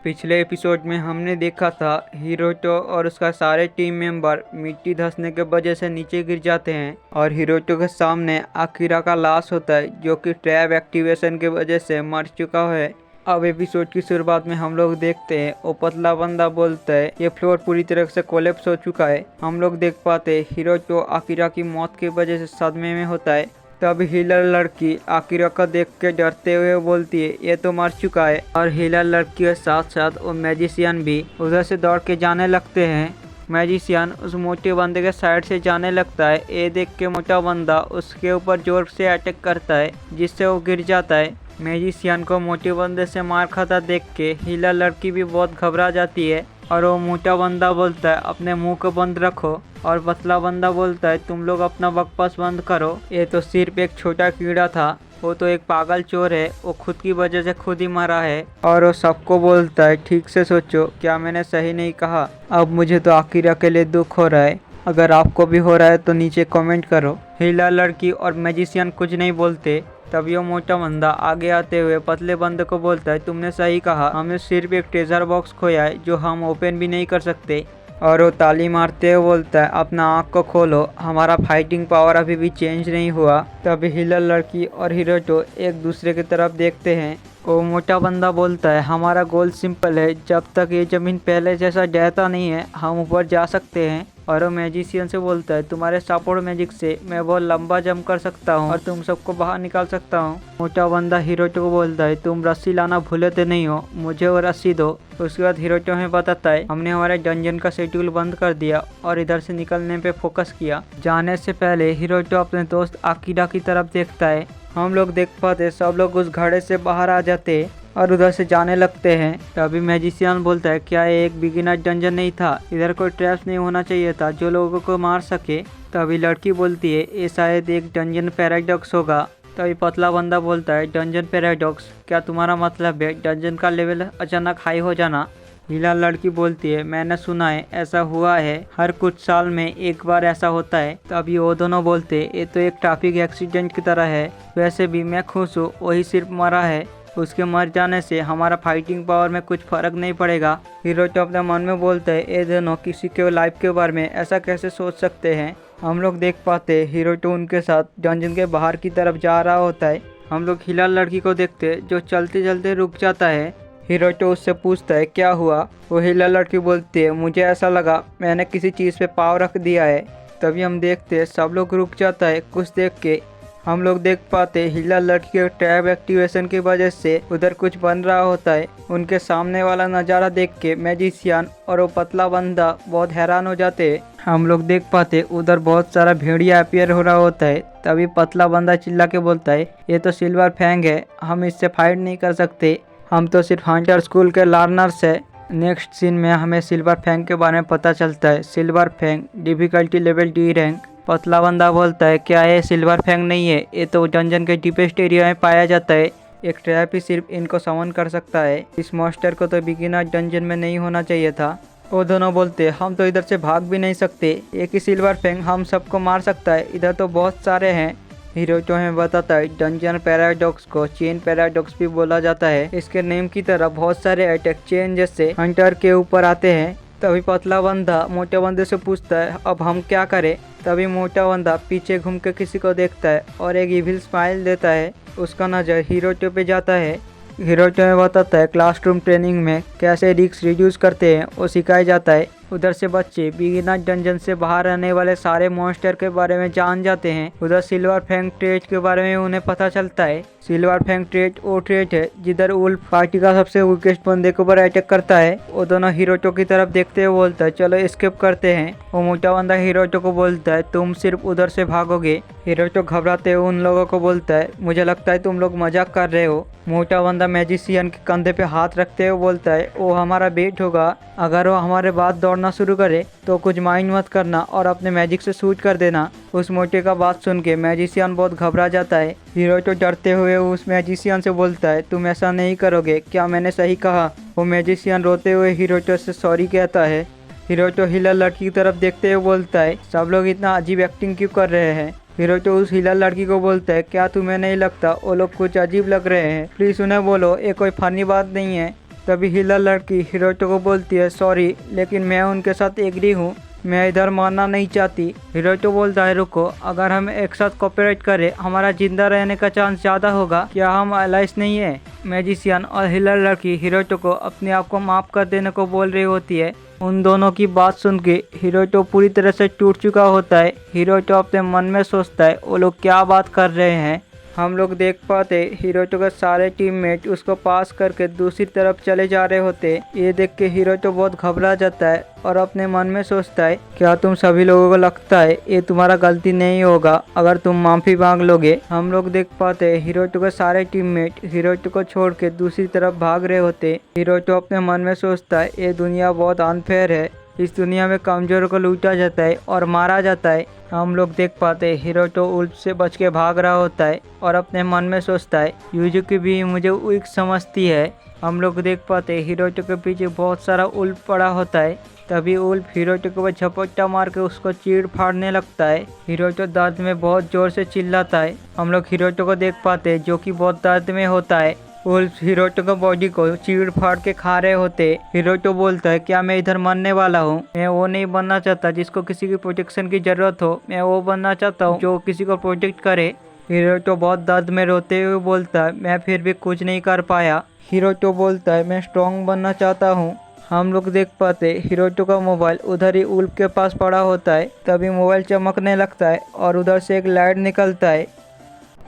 पिछले एपिसोड में हमने देखा था हिरोटो और उसका सारे टीम मेंबर मिट्टी धंसने के वजह से नीचे गिर जाते हैं और हिरोटो के सामने आकिरा का लाश होता है जो कि ट्रैप एक्टिवेशन के वजह से मर चुका है। अब एपिसोड की शुरुआत में हम लोग देखते हैं वो पतला बंदा बोलता है ये फ्लोर पूरी तरह से कोलैप्स हो चुका है। हम लोग देख पाते हैं हिरोटो आकिरा की मौत की वजह से सदमे में होता है। तब हीलर लड़की आकिरा को देख के डरते हुए बोलती है ये तो मर चुका है और हीलर लड़की के साथ साथ वो मैजिशियन भी उधर से दौड़ के जाने लगते हैं। मैजिशियन उस मोटे बंदे के साइड से जाने लगता है। ये देख के मोटा बंदा उसके ऊपर जोर से अटैक करता है जिससे वो गिर जाता है। मैजिशियन को मोटे बंदे से मार खाता देख के हीलर लड़की भी बहुत घबरा जाती है और वो मोटा बंदा बोलता है अपने मुंह को बंद रखो और पतला बंदा बोलता है तुम लोग अपना बकवास बंद करो, ये तो सिर्फ एक छोटा कीड़ा था, वो तो एक पागल चोर है, वो खुद की वजह से खुद ही मरा है। और वो सबको बोलता है ठीक से सोचो क्या मैंने सही नहीं कहा। अब मुझे तो आकिरा के लिए दुख हो रहा है, अगर आपको भी हो रहा है तो नीचे कमेंट करो। हीलर लड़की और मैजिशियन कुछ नहीं बोलते। तभी वो मोटा बंदा आगे आते हुए पतले बंदे को बोलता है तुमने सही कहा, हमने सिर्फ एक ट्रेजर बॉक्स खोया है जो हम ओपन भी नहीं कर सकते। और वो ताली मारते हुए बोलता है अपना आँख को खोलो, हमारा फाइटिंग पावर अभी भी चेंज नहीं हुआ। तभी हीलर लड़की और हिरोटो एक दूसरे की तरफ देखते हैं। वो मोटा बंदा बोलता है हमारा गोल सिंपल है, जब तक ये ज़मीन पहले जैसा जाता नहीं है हम ऊपर जा सकते हैं। और वो मैजिशियन से बोलता है तुम्हारे सपोर्ट मैजिक से मैं बहुत लंबा जंप कर सकता हूँ और तुम सबको बाहर निकाल सकता हूँ। मोटा बंदा हिरोटो को बोलता है तुम रस्सी लाना भूले तो नहीं हो, मुझे वो रस्सी दो। उसके बाद हिरोटो हमें बताता है हमने हमारे डंजन का शेड्यूल बंद कर दिया और इधर से निकलने पे फोकस किया। जाने से पहले हिरोटो अपने दोस्त आकिरा की तरफ देखता है। हम लोग देख पाते सब लोग उस घड़े से बाहर आ जाते और उधर से जाने लगते हैं। तभी मैजिशियन बोलता है क्या ये एक बिगिनर डंजन नहीं था, इधर कोई ट्रैप्स नहीं होना चाहिए था जो लोगों को मार सके। तभी लड़की बोलती है ये शायद एक डंजन पैराडॉक्स होगा। तभी पतला बंदा बोलता है डंजन पैराडॉक्स, क्या तुम्हारा मतलब है डंजन का लेवल अचानक हाई हो जाना। हीलर लड़की बोलती है मैंने सुना है ऐसा हुआ है, हर कुछ साल में एक बार ऐसा होता है। तभी वो दोनों बोलते ये तो एक ट्रैफिक एक्सीडेंट की तरह है, वैसे भी मैं खुश हूँ वही सिर्फ मरा है, उसके मर जाने से हमारा फाइटिंग पावर में कुछ फर्क नहीं पड़ेगा। हिरोटो अपने मन में बोलता है ये दोनों किसी के लाइफ के बारे में ऐसा कैसे सोच सकते हैं। हम लोग देख पाते हिरोटो उनके साथ डंजन के बाहर की तरफ जा रहा होता है। हम लोग हीलर लड़की को देखते जो चलते चलते रुक जाता है। हिरोटो उससे पूछता है क्या हुआ। वो हीलर लड़की बोलती है मुझे ऐसा लगा मैंने किसी चीज़ पे पाव रख दिया है। तभी हम देखते सब लोग रुक जाता है कुछ देख के। हम लोग देख पाते हीलर लड़की के ट्रैप एक्टिवेशन की वजह से उधर कुछ बन रहा होता है। उनके सामने वाला नज़ारा देख के मैजिशियन और वो पतला बंदा बहुत हैरान हो जाते हैं। हम लोग देख पाते उधर बहुत सारा भेड़िया अपीयर हो रहा होता है। तभी पतला बंदा चिल्ला के बोलता है ये तो सिल्वर फैंग है, हम इससे फाइट नहीं कर सकते, हम तो सिर्फ हंटर स्कूल के लर्नर्स है। नेक्स्ट सीन में हमें सिल्वर फैंग के बारे में पता चलता है। Silver fang difficulty level D rank. पतला बंदा बोलता है क्या ये सिल्वर फैंग नहीं है, ये तो डंजन के डीपेस्ट एरिया में पाया जाता है, एक ट्रैप ही सिर्फ इनको समन कर सकता है, इस मॉन्स्टर को तो बिगिनर डंजन में नहीं होना चाहिए था। वो दोनों बोलते हम तो इधर से भाग भी नहीं सकते, एक ही सिल्वर फैंग हम सबको मार सकता है, इधर तो बहुत सारे हैं। हिरोटो हमें बताता है डंजन पैराडॉक्स को चेन पैराडॉक्स भी बोला जाता है, इसके नेम की तरह बहुत सारे अटैक चेन जैसे हंटर के ऊपर आते हैं। तभी पतला बंदा मोटे बंदे से पूछता है अब हम क्या करें। तभी मोटा बंदा पीछे घूम के किसी को देखता है और एक इविल स्माइल देता है। उसका नज़र हिरोटो पे जाता है। हिरोटो में बताता है क्लासरूम ट्रेनिंग में कैसे रिस्क रिड्यूस करते हैं वो सिखाया जाता है। उधर से बच्चे बिगिनर डंजन से बाहर आने वाले सारे मॉन्स्टर के बारे में जान जाते हैं। उधर सिल्वर फैंग ट्रेट के बारे में उन्हें पता चलता है। सिल्वर फैंग ट्रेट वो ट्रेट है जिधर वुल्फ पार्टी का सबसे वीकेस्ट बंदे के ऊपर अटैक करता है। वो दोनों हिरोटो की तरफ देखते हुए बोलता है चलो स्किप करते हैं। वो मोटा बंदा हिरोटो को बोलता है तुम सिर्फ उधर से भागोगे। हिरोटो घबराते हुए उन लोगों को बोलता है मुझे लगता है तुम लोग मजाक कर रहे हो। मोटा बंदा मैजिशियन के कंधे पे हाथ रखते हुए बोलता है वो हमारा बेट होगा, अगर वो हमारे बाद दौड़ना शुरू करे तो कुछ माइंड मत करना और अपने मैजिक से शूट कर देना। उस मोटे का बात सुन के मैजिशियन बहुत घबरा जाता है। हिरोटो डरते हुए उस मैजिशियन से बोलता है तुम ऐसा नहीं करोगे, क्या मैंने सही कहा। वो मैजिशियन रोते हुए हिरोटो से सॉरी कहता है। हिरोटो हीलर लड़की की तरफ देखते हुए बोलता है सब लोग इतना अजीब एक्टिंग क्यों कर रहे हैं। हिरोटो उस हीलर लड़की को बोलता है क्या तुम्हें नहीं लगता वो लोग कुछ अजीब लग रहे हैं, प्लीज उन्हें बोलो ये कोई फनी बात नहीं है। तभी हिलर लड़की हिरोटो को बोलती है सॉरी, लेकिन मैं उनके साथ एग्री हूँ, मैं इधर मानना नहीं चाहती। हिरोटो बोलता है रुको, अगर हम एक साथ कोऑपरेट करें हमारा जिंदा रहने का चांस ज़्यादा होगा, क्या हम अलाइस नहीं है? मैजिशियन और हिलर लड़की हिरोटो को अपने आप को माफ़ कर देने को बोल रही होती है। उन दोनों की बात सुन के हिरोटो पूरी तरह से टूट चुका होता है। हिरोटो अपने मन में सोचता है वो लोग क्या बात कर रहे हैं। हम लोग देख पाते हिरोटो के सारे टीममेट उसको पास करके दूसरी तरफ चले जा रहे होते। ये देख के हिरोटो बहुत घबरा जाता है और अपने मन में सोचता है क्या तुम सभी लोगों को लगता है ये तुम्हारा गलती नहीं होगा अगर तुम माफी मांग लोगे? हम लोग देख पाते हिरोटो के सारे टीममेट हिरोटो को छोड़ के दूसरी तरफ भाग रहे होते। हिरोटो अपने मन में सोचता है ये दुनिया बहुत अनफेयर है, इस दुनिया में कमजोर को लूटा जाता है और मारा जाता है। हम लोग देख पाते हिरोटो उल्फ से बच के भाग रहा होता है और अपने मन में सोचता है यूजुकी भी मुझे वीक समझती है। हम लोग देख पाते हिरोटो के पीछे बहुत सारा उल्फ पड़ा होता है। तभी उल्फ हिरोटो के ऊपर झपट्टा मार के उसको चीड़ फाड़ने लगता है। हिरोटो दर्द में बहुत जोर से चिल्लाता है। हम लोग हिरोटो को देख पाते जो कि बहुत दर्द में होता है। उल्फ हिरोटो का बॉडी को चीड़ फाड़ के खा रहे होते। हिरोटो बोलता है क्या मैं इधर मरने वाला हूँ? मैं वो नहीं बनना चाहता जिसको किसी की प्रोटेक्शन की जरूरत हो, मैं वो बनना चाहता हूँ जो किसी को प्रोटेक्ट करे। हिरोटो बहुत दर्द में रोते हुए बोलता है मैं फिर भी कुछ नहीं कर पाया। हिरोटो बोलता है मैं स्ट्रॉन्ग बनना चाहता हूँ। हम लोग देख पाते हिरोटो का मोबाइल उधर ही उल्फ के पास पड़ा होता है। तभी मोबाइल चमकने लगता है और उधर से एक लाइट निकलता है।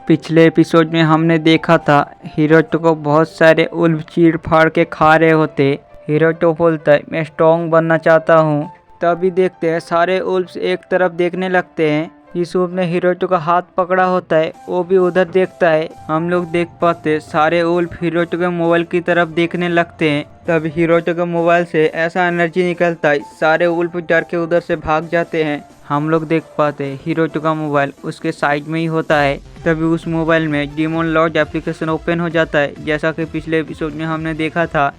पिछले एपिसोड में हमने देखा था हिरोटो को बहुत सारे उल्फ चीड़ फाड़ के खा रहे होते। हिरोटो बोलता है मैं स्ट्रॉन्ग बनना चाहता हूँ। तभी देखते हैं सारे उल्फ एक तरफ देखने लगते हैं। जिस उल्फ ने हिरोटो का हाथ पकड़ा होता है वो भी उधर देखता है। हम लोग देख पाते सारे उल्फ हिरोटो के मोबाइल की तरफ देखने लगते हैं। तभी हिरोटो के मोबाइल से ऐसा एनर्जी निकलता है सारे उल्फ डर के उधर से भाग जाते हैं। हम लोग देख पाते हिरोटो का मोबाइल उसके साइड में ही होता है। तभी उस मोबाइल में डीमन लॉर्ड एप्लीकेशन ओपन हो जाता है। जैसा कि पिछले एपिसोड में हमने देखा था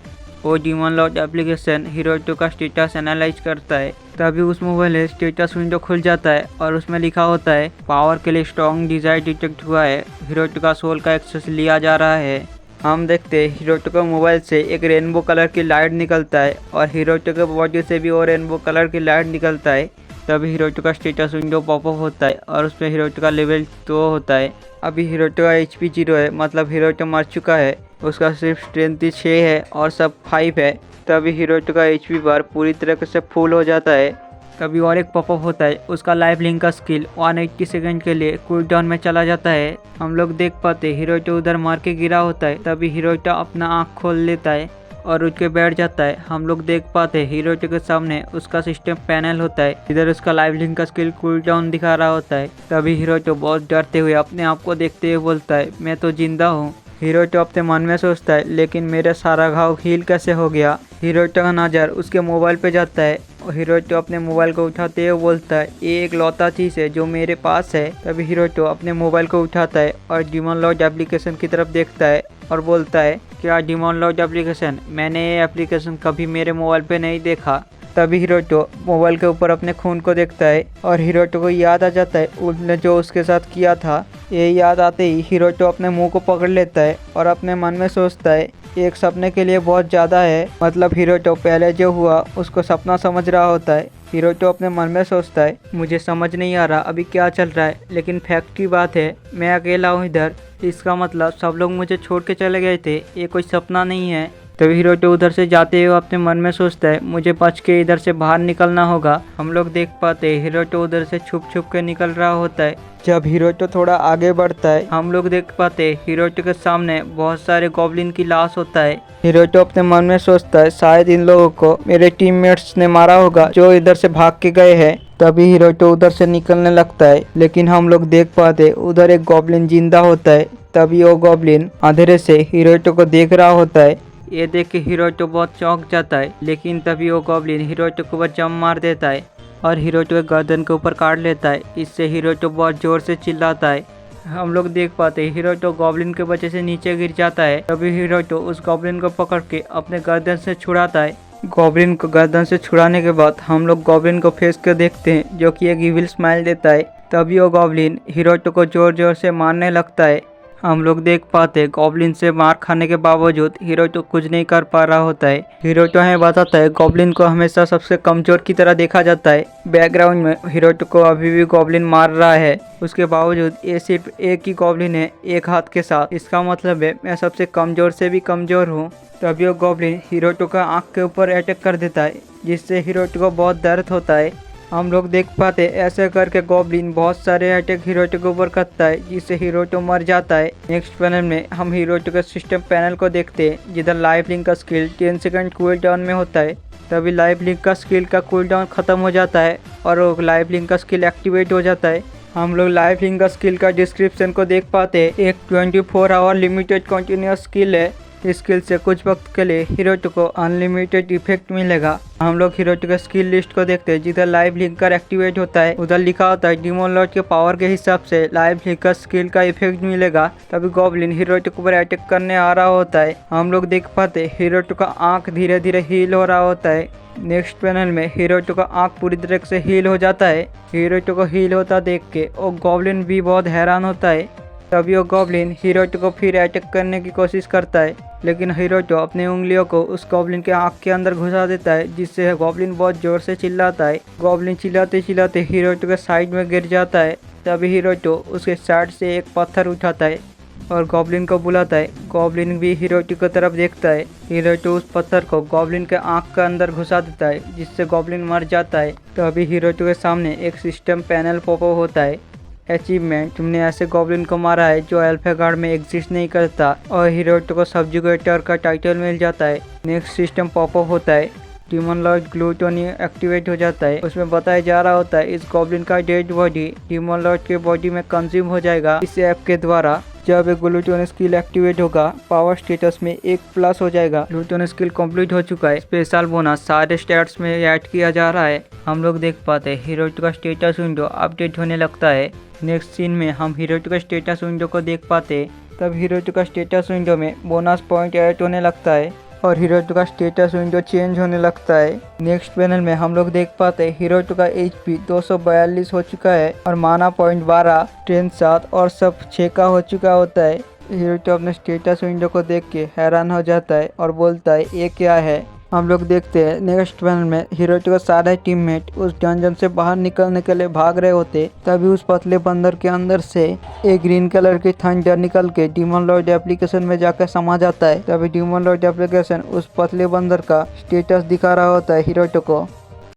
वो डीमन लॉर्ड एप्लीकेशन हिरोटो का स्टेटस एनालाइज करता है। तभी उस मोबाइल में स्टेटस विंडो खुल जाता है और उसमें लिखा होता है पावर के लिए स्ट्रॉन्ग डिजायर डिटेक्ट हुआ है, हिरोटो का सोल का एक्सेस लिया जा रहा है। हम देखते हैं हिरोटो के मोबाइल से एक रेनबो कलर की लाइट निकलता है और हिरोटो के बॉडी से भी वो रेनबो कलर की लाइट निकलता है। तभी हिरोटो का स्टेटस विंडो पॉपअप होता है और उसमें हिरोटो का लेवल 2 होता है। अभी हिरोटो का HP 0 है, मतलब हिरोटो मर चुका है। उसका सिर्फ स्ट्रेंथ 6 है और सब 5 है। तभी हिरोटो का HP बार पूरी तरह से फुल हो जाता है। तभी और एक पॉपअप होता है, उसका लाइफ लिंक का स्किल 180 सेकंड के लिए कूल डाउन में चला जाता है। हम लोग देख पाते हिरोटो उधर मार के गिरा होता है। तभी हिरोटो अपना आँख खोल लेता है और उठ के बैठ जाता है। हम लोग देख पाते हिरोटो के सामने उसका सिस्टम पैनल होता है, इधर उसका लाइफ लिंक का स्किल कूल डाउन दिखा रहा होता है। तभी हिरोटो बहुत डरते हुए अपने आप को देखते हुए बोलता है मैं तो जिंदा हूँ। हिरोटो अपने मन में सोचता है लेकिन मेरा सारा घाव हील कैसे हो गया? हिरोटो का नज़र उसके मोबाइल पे जाता है और हिरोटो अपने मोबाइल को उठाते हुए बोलता है ये एक लौता चीज़ है जो मेरे पास है। तभी हिरोटो अपने मोबाइल को उठाता है और डीमन लॉर्ड एप्लीकेशन की तरफ देखता है और बोलता है क्या डीमन लॉर्ड एप्लीकेशन? मैंने ये एप्लीकेशन कभी मेरे मोबाइल पे नहीं देखा। तभी हिरोटो मोबाइल के ऊपर अपने खून को देखता है और हिरोटो को याद आ जाता है उसने जो उसके साथ किया था। ये याद आते ही हिरोटो अपने मुंह को पकड़ लेता है और अपने मन में सोचता है एक सपने के लिए बहुत ज़्यादा है। मतलब हिरोटो पहले जो हुआ उसको सपना समझ रहा होता है। हिरोटो अपने मन में सोचता है मुझे समझ नहीं आ रहा अभी क्या चल रहा है, लेकिन फैक्ट की बात है मैं अकेला हूँ इधर, इसका मतलब सब लोग मुझे छोड़ के चले गए थे, ये कोई सपना नहीं है। तभी हिरोटो उधर से जाते हुए अपने मन में सोचता है मुझे बच के इधर से बाहर निकलना होगा। हम लोग देख पाते हिरोटो उधर से छुप छुप के निकल रहा होता है। जब हिरोटो थोड़ा आगे बढ़ता है हम लोग देख पाते हिरोटो के सामने बहुत सारे गॉब्लिन की लाश होता है। हिरोटो अपने मन में सोचता है शायद इन लोगों को मेरे टीममेट्स ने मारा होगा जो इधर से भाग के गए हैं। तभी हिरोटो उधर से निकलने लगता है लेकिन हम लोग देख पाते उधर एक गॉब्लिन जिंदा होता है। तभी वो गॉब्लिन अंधेरे से हिरोटो को देख रहा होता है। ये देख के हिरोटो बहुत चौंक जाता है लेकिन तभी वो गॉब्लिन हिरोटो को जंप मार देता है और हिरोटो के गर्दन के ऊपर काट लेता है। इससे हिरोटो बहुत जोर से चिल्लाता है। हम लोग देख पाते हिरोटो गॉब्लिन के वजह से नीचे गिर जाता है। तभी हिरोटो उस गॉब्लिन को पकड़ के अपने गर्दन से छुड़ाता है। गॉब्लिन को गर्दन से छुड़ाने के बाद हम लोग गॉब्लिन को फेस कर देखते हैं जो कि एक इविल स्माइल देता है। तभी वो गॉब्लिन हिरोटो को जोर जोर से मारने लगता है। हम लोग देख पाते हैं गॉब्लिन से मार खाने के बावजूद हिरोटो कुछ नहीं कर पा रहा होता है। हिरोटो हमें बताता है गॉब्लिन को हमेशा सबसे कमजोर की तरह देखा जाता है। बैकग्राउंड में हिरोटो को अभी भी गॉब्लिन मार रहा है, उसके बावजूद ये सिर्फ एक ही गॉब्लिन है एक हाथ के साथ। इसका मतलब है मैं सबसे कमजोर से भी कमजोर हूँ। तभी वो गॉब्लिन हिरोटो का आँख के ऊपर अटैक कर देता है, जिससे हिरोटो को बहुत दर्द होता है। हम लोग देख पाते ऐसे करके गॉब्लिन बहुत सारे अटैक हिरोटो के ऊपर करता है, जिससे हिरोटो मर जाता है। नेक्स्ट पैनल में हम हिरोटो के सिस्टम पैनल को देखते हैं, जिधर लाइफ लिंक का स्किल 10 सेकंड कूल डाउन में होता है। तभी लाइफ लिंक का स्किल का कूल डाउन खत्म हो जाता है और वो लाइफ लिंक का स्किल एक्टिवेट हो जाता है। हम लोग लाइफ लिंक का स्किल का डिस्क्रिप्शन को देख पाते हैं। एक 24 आवर लिमिटेड कंटिन्यूस स्किल है। इस स्किल से कुछ वक्त के लिए हिरोटो को अनलिमिटेड इफेक्ट मिलेगा। हम लोग हिरोटो के स्किल लिस्ट को देखते हैं, जिधर लाइव लिंकर एक्टिवेट होता है उधर लिखा होता है डीमन लॉर्ड के पावर के हिसाब से लाइव लिंकर स्किल का इफेक्ट मिलेगा। तभी गॉब्लिन हिरोटो के ऊपर अटैक करने आ रहा होता है। हम लोग देख पाते हिरोटो का आंख धीरे धीरे हील हो रहा होता है। नेक्स्ट पैनल में हिरोटो का आंख पूरी तरह से हील हो जाता है। हिरोटो को हील होता देख के और गॉब्लिन भी बहुत हैरान होता है। तभी वो गॉब्लिन हिरोटो को फिर अटैक करने की कोशिश करता है, लेकिन हिरोटो अपनी उंगलियों को उस गॉब्लिन के आंख के अंदर घुसा देता है, जिससे गॉब्लिन बहुत जोर से चिल्लाता है। गॉब्लिन चिल्लाते चिल्लाते हिरोटो के साइड में गिर जाता है। तभी हिरोटो उसके साइड से एक पत्थर उठाता है और गॉब्लिन को बुलाता है। गॉब्लिन भी हिरोटो की तरफ देखता है। हिरोटो उस पत्थर को गॉब्लिन के आंख के अंदर घुसा देता है, जिससे गॉब्लिन मर जाता है। तभी हिरोटो के सामने एक सिस्टम पैनल पॉप अप होता है। अचीवमेंट, तुमने ऐसे गॉब्लिन को मारा है जो अल्फा गार्ड में एग्जिस्ट नहीं करता, और हिरोटो को सब्जुगेटर का टाइटल मिल जाता है। नेक्स्ट सिस्टम पॉपअप होता है। डीमन लॉर्ड ग्लूटोनी एक्टिवेट हो जाता है। उसमें बताया जा रहा होता है इस गॉब्लिन का डेड बॉडी डीमन लॉर्ड के बॉडी में कंज्यूम हो जाएगा इस ऐप के द्वारा। जब एक ग्लूटोन स्किल एक्टिवेट होगा पावर स्टेटस में 1+ हो जाएगा। ग्लूटोन स्किल कंप्लीट हो चुका है। स्पेशल बोनस सारे स्टेट्स में ऐड किया जा रहा है। हम लोग देख पाते हैं हिरोटो का स्टेटस विंडो अपडेट होने लगता है। नेक्स्ट सीन में हम हिरोटो का स्टेटस विंडो को देख पाते हैं। तब हिरोटो का स्टेटस विंडो में बोनस पॉइंट ऐड होने लगता है और हिरोटो का स्टेटस विंडो चेंज होने लगता है। नेक्स्ट पैनल में हम लोग देख पाते हैं हिरोटो का HP 242 हो चुका है और माना पॉइंट 12, स्ट्रेंथ 7 और सब 6 का हो चुका होता है। हिरोटो अपने स्टेटस विंडो को देख के हैरान हो जाता है और बोलता है ये क्या है। हम लोग देखते हैं नेक्स्ट पैनल में हिरोटो का सारे टीममेट उस डंजन से बाहर निकलने के लिए भाग रहे होते। तभी उस पतले बंदर के अंदर से एक ग्रीन कलर की थंडर निकल के डीमन लॉर्ड एप्लीकेशन में जाकर समा जाता है। तभी डीमन लॉर्ड एप्लीकेशन उस पतले बंदर का स्टेटस दिखा रहा होता है हिरोटो को।